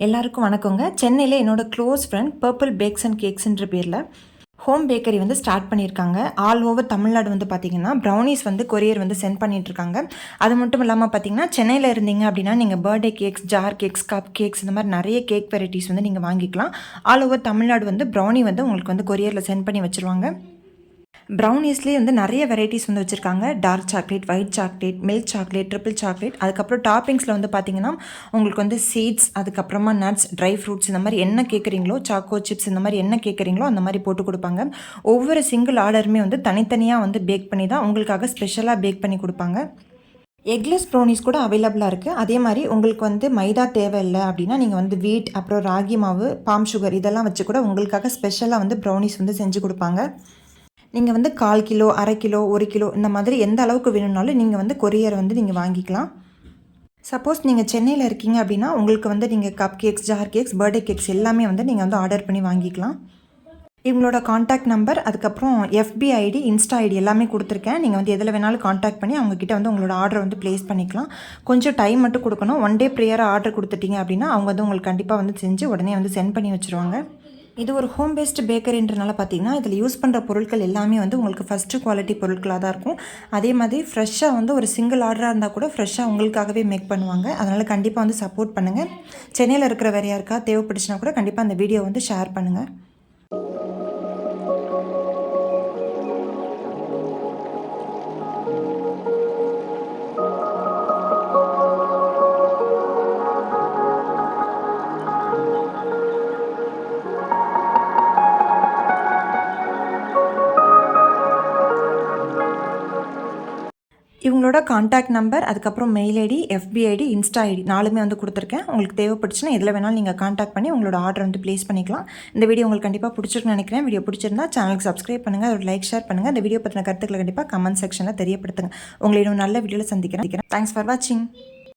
எல்லாருக்கும் வணக்கங்க. சென்னையில் என்னோட close friend purple bakes and கேக்ஸ்ன்ற பேரில் ஹோம் பேக்கரி வந்து ஸ்டார்ட் பண்ணியிருக்காங்க. ஆல் ஓவர் தமிழ்நாடு வந்து பார்த்திங்கன்னா ப்ரௌனிஸ் வந்து கொரியர் வந்து சென்ட் பண்ணிகிட்ருக்காங்க. அது மட்டும் இல்லாமல் பார்த்திங்கன்னா சென்னையில் இருந்தீங்க அப்படின்னா நீங்கள் birthday cakes, jar cakes, cup cakes இந்த மாதிரி நிறைய கேக் வெரைட்டிஸ் வந்து நீங்கள் வாங்கிக்கலாம். ஆல் ஓவர் தமிழ்நாடு வந்து ப்ரௌனி வந்து உங்களுக்கு வந்து கொரியரில் சென்ட் பண்ணி வச்சுருவாங்க. ப்ரௌனிஸ்லேயே வந்து நிறைய வெரைட்டிஸ் வந்து வச்சுருக்காங்க. Dark chocolate, white chocolate, milk chocolate, triple chocolate. அதுக்கப்புறம் டாப்பிங்ஸில் வந்து பார்த்திங்கன்னா உங்களுக்கு வந்து சீட்ஸ், அதுக்கப்புறமா நட்ஸ், ட்ரை ஃப்ரூட்ஸ் இந்த மாதிரி என்ன கேட்குறீங்களோ, சாக்கோ சிப்ஸ் இந்த மாதிரி என்ன கேட்குறீங்களோ அந்த மாதிரி போட்டு கொடுப்பாங்க. ஒவ்வொரு சிங்கிள் ஆர்டருமே வந்து தனித்தனியாக வந்து பேக் பண்ணி தான் உங்களுக்காக ஸ்பெஷலாக பேக் பண்ணி கொடுப்பாங்க. எக்லெஸ் ப்ரௌனிஸ் கூட அவைலபிளாக இருக்குது. அதே மாதிரி உங்களுக்கு வந்து மைதா தேவையில்லை அப்படின்னா நீங்கள் வந்து வீட், அப்புறம் ராகி மாவு, பாம் சுகர் இதெல்லாம் வச்சு கூட உங்களுக்காக ஸ்பெஷலாக வந்து ப்ரௌனிஸ் வந்து செஞ்சு கொடுப்பாங்க. நீங்கள் வந்து 1/4 கிலோ, 1/2 கிலோ, 1 கிலோ இந்த மாதிரி எந்த அளவுக்கு வேணும்னாலும் நீங்கள் வந்து கொரியர் வந்து நீங்கள் வாங்கிக்கலாம். சப்போஸ் நீங்கள் சென்னையில் இருக்கீங்க அப்படின்னா உங்களுக்கு வந்து நீங்கள் cup cakes, jar cakes, birthday cakes எல்லாமே வந்து நீங்கள் வந்து ஆர்டர் பண்ணி வாங்கிக்கலாம். இவங்களோட காண்டாக்ட் நம்பர், அதுக்கப்புறம் FB ஐடி, இன்ஸ்டா ஐடி எல்லாமே கொடுத்துருக்கேன். நீங்கள் வந்து எதில் வேணாலும் காண்டாக்ட் பண்ணி அவங்கக்கிட்ட வந்து உங்களோட ஆர்டர் வந்து ப்ளேஸ் பண்ணிக்கலாம். கொஞ்சம் டைம் மட்டும் கொடுக்கணும். 1 டே ப்ரேயராக ஆர்டர் கொடுத்துட்டீங்க அப்படின்னா அவங்க வந்து உங்களுக்கு கண்டிப்பாக வந்து செஞ்சு உடனே வந்து சென்ட் பண்ணி வச்சுருவாங்க. இது ஒரு ஹோம் பேஸ்டு பேக்கரின்றனால பார்த்தீங்கன்னா இதில் யூஸ் பண்ணுற பொருட்கள் எல்லாமே வந்து உங்களுக்கு ஃபஸ்ட்டு குவாலிட்டி பொருட்களாக தான் இருக்கும். அதே மாதிரி ஃப்ரெஷ்ஷாக வந்து ஒரு சிங்கிள் ஆர்டராக இருந்தால் கூட ஃப்ரெஷ்ஷாக உங்களுக்காகவே மேக் பண்ணுவாங்க. அதனால் கண்டிப்பாக வந்து சப்போர்ட் பண்ணுங்கள். சென்னையில் இருக்கிற வேறு யாருக்கா தேவைப்பட்டுச்சுன்னா கூட கண்டிப்பாக அந்த வீடியோ வந்து ஷேர் பண்ணுங்கள். இவங்களோட காண்டாக்ட் நம்பர், அதுக்கப்புறம் mail ID, FB ID, insta ID 4மே வந்து கொடுத்துருக்கேன். உங்களுக்கு தேவைப்பட்டுச்சுன்னா எதில் வேணாலும் நீங்கள் காண்டாக்ட் பண்ணி உங்களோட ஆர்டர் வந்து ப்ளேஸ் பண்ணிக்கலாம். இந்த வீடியோ உங்களுக்கு கண்டிப்பாக பிடிச்சிருக்குன்னு நினைக்கிறேன். வீடியோ பிடிச்சிருந்தா சேனலுக்கு சப்ஸ்கிரைப் பண்ணுங்கள், ஒரு லைக், ஷேர் பண்ணுங்கள். இந்த வீடியோ பற்றின கருத்துக்களை கண்டிப்பாக கமெண்ட் செக்ஷனில் தெரியப்படுத்துங்க. உங்களை இன்னும் நல்ல வீடியோவில் சந்திக்கிறேன். தேங்க்ஸ் ஃபார் வாட்சிங்.